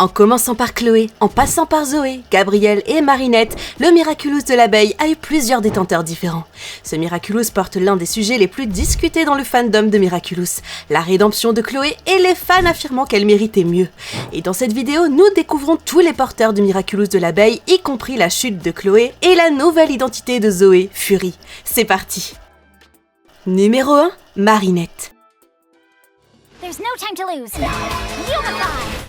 En commençant par Chloé, en passant par Zoé, Gabrielle et Marinette, le Miraculous de l'abeille a eu plusieurs détenteurs différents. Ce Miraculous porte l'un des sujets les plus discutés dans le fandom de Miraculous, la rédemption de Chloé et les fans affirmant qu'elle méritait mieux. Et dans cette vidéo, nous découvrons tous les porteurs du Miraculous de l'abeille, y compris la chute de Chloé et la nouvelle identité de Zoé, Fury. C'est parti. Numéro 1, Marinette. There's no time to lose. Unify!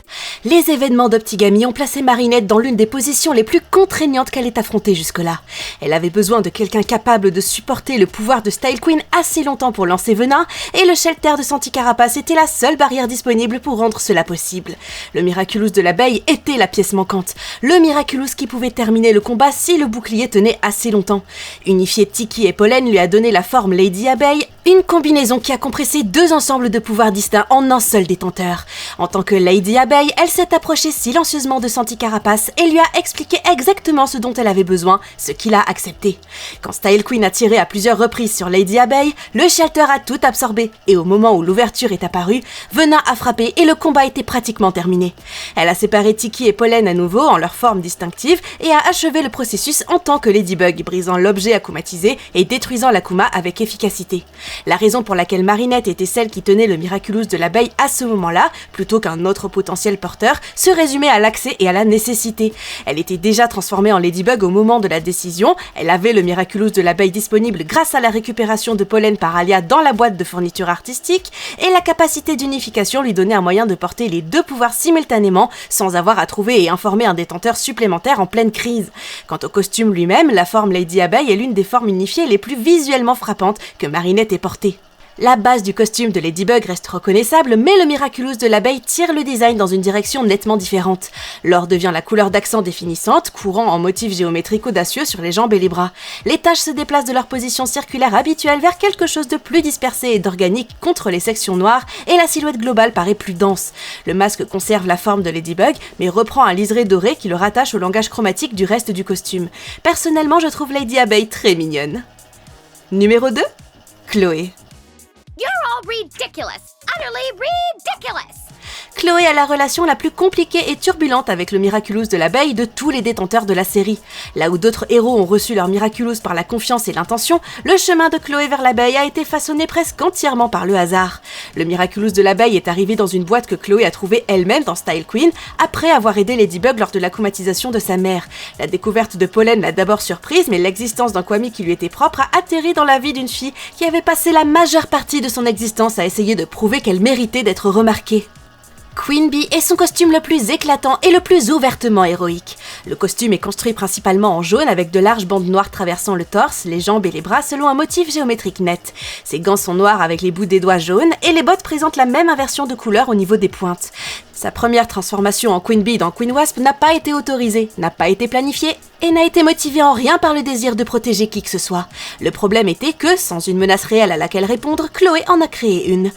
Les événements d'Optigami ont placé Marinette dans l'une des positions les plus contraignantes qu'elle ait affrontées jusque-là. Elle avait besoin de quelqu'un capable de supporter le pouvoir de Style Queen assez longtemps pour lancer Venin, et le shelter de Santi-Carapace était la seule barrière disponible pour rendre cela possible. Le Miraculous de l'abeille était la pièce manquante, le Miraculous qui pouvait terminer le combat si le bouclier tenait assez longtemps. Unifié Tiki et Pollen lui a donné la forme Lady Abeille, une combinaison qui a compressé deux ensembles de pouvoirs distincts en un seul détenteur. En tant que Lady Abeille, elle s'est approchée silencieusement de Santi-Carapace et lui a expliqué exactement ce dont elle avait besoin, ce qu'il a accepté. Quand Style Queen a tiré à plusieurs reprises sur Lady Abeille, le shelter a tout absorbé et au moment où l'ouverture est apparue, Venin a frappé et le combat était pratiquement terminé. Elle a séparé Tiki et Pollen à nouveau en leur forme distinctive et a achevé le processus en tant que Ladybug, brisant l'objet akumatisé et détruisant l'Akuma avec efficacité. La raison pour laquelle Marinette était celle qui tenait le Miraculous de l'abeille à ce moment-là, plutôt qu'un autre potentiel porteur, se résumait à l'accès et à la nécessité. Elle était déjà transformée en Ladybug au moment de la décision, elle avait le Miraculous de l'abeille disponible grâce à la récupération de Pollen par Alia dans la boîte de fourniture artistique, et la capacité d'unification lui donnait un moyen de porter les deux pouvoirs simultanément sans avoir à trouver et informer un détenteur supplémentaire en pleine crise. Quant au costume lui-même, la forme Lady Abeille est l'une des formes unifiées les plus visuellement frappantes que Marinette ait portées. La base du costume de Ladybug reste reconnaissable, mais le Miraculous de l'abeille tire le design dans une direction nettement différente. L'or devient la couleur d'accent définissante, courant en motif géométrique audacieux sur les jambes et les bras. Les taches se déplacent de leur position circulaire habituelle vers quelque chose de plus dispersé et d'organique contre les sections noires, et la silhouette globale paraît plus dense. Le masque conserve la forme de Ladybug, mais reprend un liseré doré qui le rattache au langage chromatique du reste du costume. Personnellement, je trouve Lady Abeille très mignonne. Numéro 2, Chloé. You're all ridiculous! Utterly ridiculous! Chloé a la relation la plus compliquée et turbulente avec le Miraculous de l'abeille de tous les détenteurs de la série. Là où d'autres héros ont reçu leur Miraculous par la confiance et l'intention, le chemin de Chloé vers l'abeille a été façonné presque entièrement par le hasard. Le Miraculous de l'abeille est arrivé dans une boîte que Chloé a trouvée elle-même dans Style Queen, après avoir aidé Ladybug lors de l'akumatisation de sa mère. La découverte de Pollen l'a d'abord surprise, mais l'existence d'un Kwami qui lui était propre a atterri dans la vie d'une fille qui avait passé la majeure partie de son existence à essayer de prouver qu'elle méritait d'être remarquée. Queen Bee est son costume le plus éclatant et le plus ouvertement héroïque. Le costume est construit principalement en jaune avec de larges bandes noires traversant le torse, les jambes et les bras selon un motif géométrique net. Ses gants sont noirs avec les bouts des doigts jaunes et les bottes présentent la même inversion de couleur au niveau des pointes. Sa première transformation en Queen Bee dans Queen Wasp n'a pas été autorisée, n'a pas été planifiée et n'a été motivée en rien par le désir de protéger qui que ce soit. Le problème était que, sans une menace réelle à laquelle répondre, Chloé en a créé une.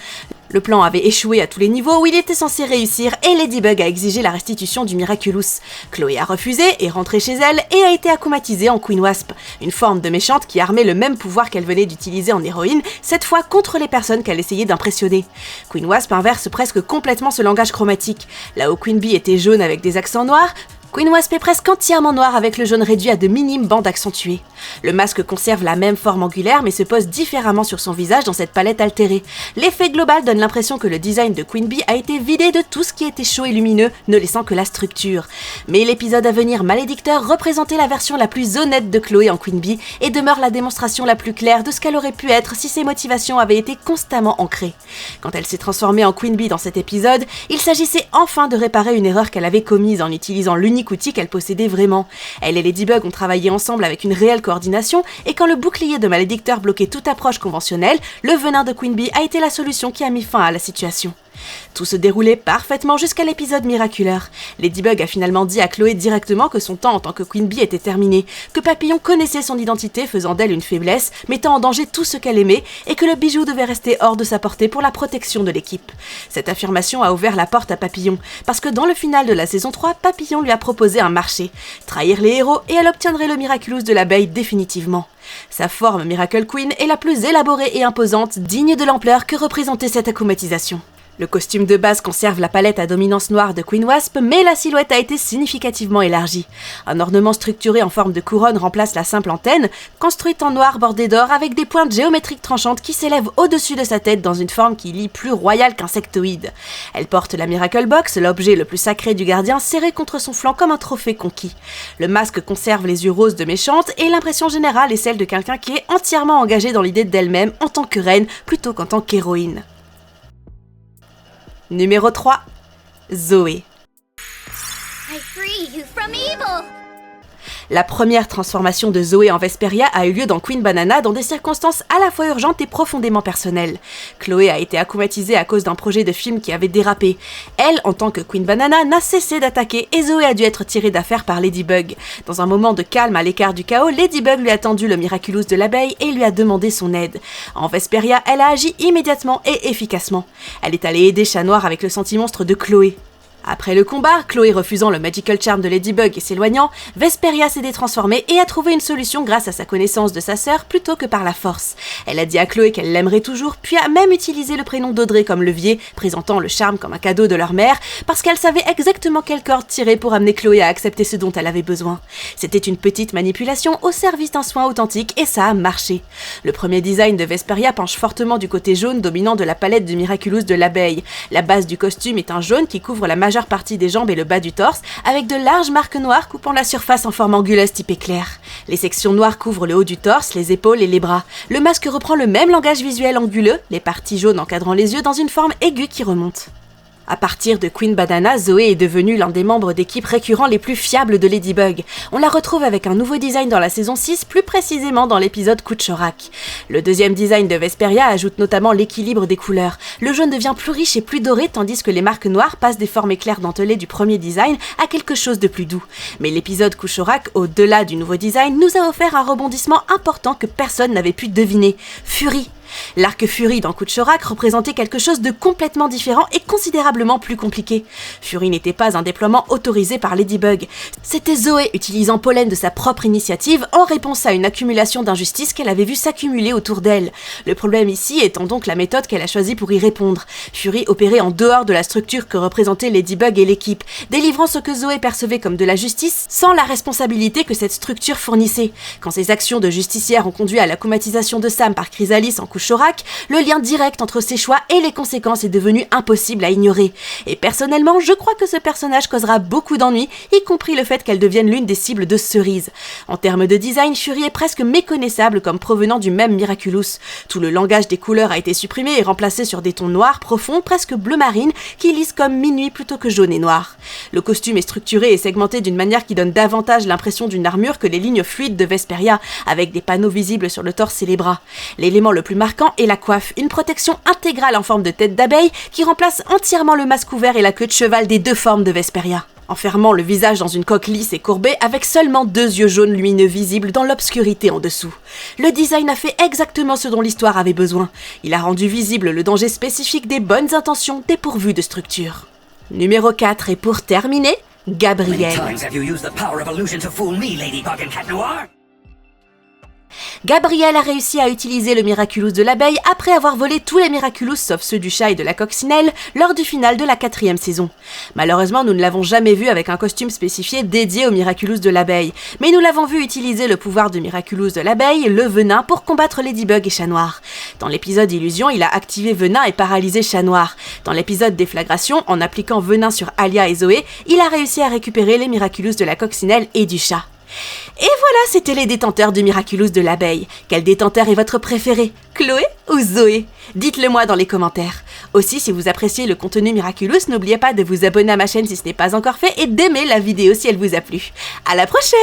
Le plan avait échoué à tous les niveaux où il était censé réussir et Ladybug a exigé la restitution du Miraculous. Chloé a refusé, est rentrée chez elle et a été akumatisée en Queen Wasp, une forme de méchante qui armait le même pouvoir qu'elle venait d'utiliser en héroïne, cette fois contre les personnes qu'elle essayait d'impressionner. Queen Wasp inverse presque complètement ce langage chromatique. Là où Queen Bee était jaune avec des accents noirs, Queen Wasp est presque entièrement noire avec le jaune réduit à de minimes bandes accentuées. Le masque conserve la même forme angulaire mais se pose différemment sur son visage dans cette palette altérée. L'effet global donne l'impression que le design de Queen Bee a été vidé de tout ce qui était chaud et lumineux, ne laissant que la structure. Mais l'épisode à venir, Malédicteur, représentait la version la plus honnête de Chloé en Queen Bee et demeure la démonstration la plus claire de ce qu'elle aurait pu être si ses motivations avaient été constamment ancrées. Quand elle s'est transformée en Queen Bee dans cet épisode, il s'agissait enfin de réparer une erreur qu'elle avait commise en utilisant l'unique outil qu'elle possédait vraiment. Elle et Ladybug ont travaillé ensemble avec une réelle coordination et quand le bouclier de Malédicteur bloquait toute approche conventionnelle, le venin de Queen Bee a été la solution qui a mis fin à la situation. Tout se déroulait parfaitement jusqu'à l'épisode Miraculeur. Ladybug a finalement dit à Chloé directement que son temps en tant que Queen Bee était terminé, que Papillon connaissait son identité faisant d'elle une faiblesse, mettant en danger tout ce qu'elle aimait, et que le bijou devait rester hors de sa portée pour la protection de l'équipe. Cette affirmation a ouvert la porte à Papillon, parce que dans le final de la saison 3, Papillon lui a proposé un marché, trahir les héros et elle obtiendrait le Miraculous de l'abeille définitivement. Sa forme Miracle Queen est la plus élaborée et imposante, digne de l'ampleur que représentait cette akumatisation. Le costume de base conserve la palette à dominance noire de Queen Wasp, mais la silhouette a été significativement élargie. Un ornement structuré en forme de couronne remplace la simple antenne, construite en noir bordée d'or avec des pointes géométriques tranchantes qui s'élèvent au-dessus de sa tête dans une forme qui lie plus royale qu'insectoïde. Elle porte la Miracle Box, l'objet le plus sacré du gardien, serré contre son flanc comme un trophée conquis. Le masque conserve les yeux roses de méchante et l'impression générale est celle de quelqu'un qui est entièrement engagé dans l'idée d'elle-même en tant que reine plutôt qu'en tant qu'héroïne. Numéro 3. Zoé. I free you from evil! La première transformation de Zoé en Vesperia a eu lieu dans Queen Banana dans des circonstances à la fois urgentes et profondément personnelles. Chloé a été akumatisée à cause d'un projet de film qui avait dérapé. Elle, en tant que Queen Banana, n'a cessé d'attaquer et Zoé a dû être tirée d'affaire par Ladybug. Dans un moment de calme à l'écart du chaos, Ladybug lui a tendu le Miraculous de l'abeille et lui a demandé son aide. En Vesperia, elle a agi immédiatement et efficacement. Elle est allée aider Chat Noir avec le sentimonstre de Chloé. Après le combat, Chloé refusant le Magical Charm de Ladybug et s'éloignant, Vesperia s'est détransformée et a trouvé une solution grâce à sa connaissance de sa sœur plutôt que par la force. Elle a dit à Chloé qu'elle l'aimerait toujours, puis a même utilisé le prénom d'Audrey comme levier, présentant le charme comme un cadeau de leur mère, parce qu'elle savait exactement quelle corde tirer pour amener Chloé à accepter ce dont elle avait besoin. C'était une petite manipulation au service d'un soin authentique et ça a marché. Le premier design de Vesperia penche fortement du côté jaune dominant de la palette du Miraculous de l'abeille. La base du costume est un jaune qui couvre la majeure partie des jambes et le bas du torse, avec de larges marques noires coupant la surface en forme anguleuse type éclair. Les sections noires couvrent le haut du torse, les épaules et les bras. Le masque reprend le même langage visuel anguleux, les parties jaunes encadrant les yeux dans une forme aiguë qui remonte. À partir de Queen Banana, Zoé est devenue l'un des membres d'équipe récurrents les plus fiables de Ladybug. On la retrouve avec un nouveau design dans la saison 6, plus précisément dans l'épisode Coup de Chorak. Le deuxième design de Vesperia ajoute notamment l'équilibre des couleurs. Le jaune devient plus riche et plus doré, tandis que les marques noires passent des formes éclairs dentelées du premier design à quelque chose de plus doux. Mais l'épisode Coup de Chorak, au-delà du nouveau design, nous a offert un rebondissement important que personne n'avait pu deviner. Fury. L'arc Fury dans Coup de Chorak représentait quelque chose de complètement différent et considérablement plus compliqué. Fury n'était pas un déploiement autorisé par Ladybug. C'était Zoé utilisant Pollen de sa propre initiative en réponse à une accumulation d'injustices qu'elle avait vu s'accumuler autour d'elle. Le problème ici étant donc la méthode qu'elle a choisie pour y répondre. Fury opérait en dehors de la structure que représentaient Ladybug et l'équipe, délivrant ce que Zoé percevait comme de la justice sans la responsabilité que cette structure fournissait. Quand ses actions de justicière ont conduit à l'akumatisation de Sam par Chrysalis en Coup de Chorak, le lien direct entre ses choix et les conséquences est devenu impossible à ignorer. Et personnellement, je crois que ce personnage causera beaucoup d'ennuis, y compris le fait qu'elle devienne l'une des cibles de Cerise. En termes de design, Fury est presque méconnaissable comme provenant du même Miraculous. Tout le langage des couleurs a été supprimé et remplacé sur des tons noirs profonds, presque bleu marine, qui lisent comme minuit plutôt que jaune et noir. Le costume est structuré et segmenté d'une manière qui donne davantage l'impression d'une armure que les lignes fluides de Vesperia, avec des panneaux visibles sur le torse et les bras. L'élément le plus marquant est la coiffe, une protection intégrale en forme de tête d'abeille qui remplace entièrement le masque ouvert et la queue de cheval des deux formes de Vesperia. Enfermant le visage dans une coque lisse et courbée avec seulement 2 yeux jaunes lumineux visibles dans l'obscurité en dessous. Le design a fait exactement ce dont l'histoire avait besoin. Il a rendu visible le danger spécifique des bonnes intentions dépourvues de structure. Numéro 4, et pour terminer, Gabrielle. Gabrielle a réussi à utiliser le Miraculous de l'abeille après avoir volé tous les Miraculous sauf ceux du chat et de la coccinelle lors du final de la 4e saison. Malheureusement, nous ne l'avons jamais vu avec un costume spécifié dédié au Miraculous de l'abeille, mais nous l'avons vu utiliser le pouvoir de Miraculous de l'abeille, le venin, pour combattre Ladybug et Chat Noir. Dans l'épisode Illusion, il a activé venin et paralysé Chat Noir. Dans l'épisode Déflagration, en appliquant venin sur Alia et Zoé, il a réussi à récupérer les Miraculous de la coccinelle et du chat. Et voilà, c'était les détenteurs du Miraculous de l'abeille. Quel détenteur est votre préféré, Chloé ou Zoé? Dites-le moi dans les commentaires. Aussi, si vous appréciez le contenu Miraculous, n'oubliez pas de vous abonner à ma chaîne si ce n'est pas encore fait et d'aimer la vidéo si elle vous a plu. À la prochaine!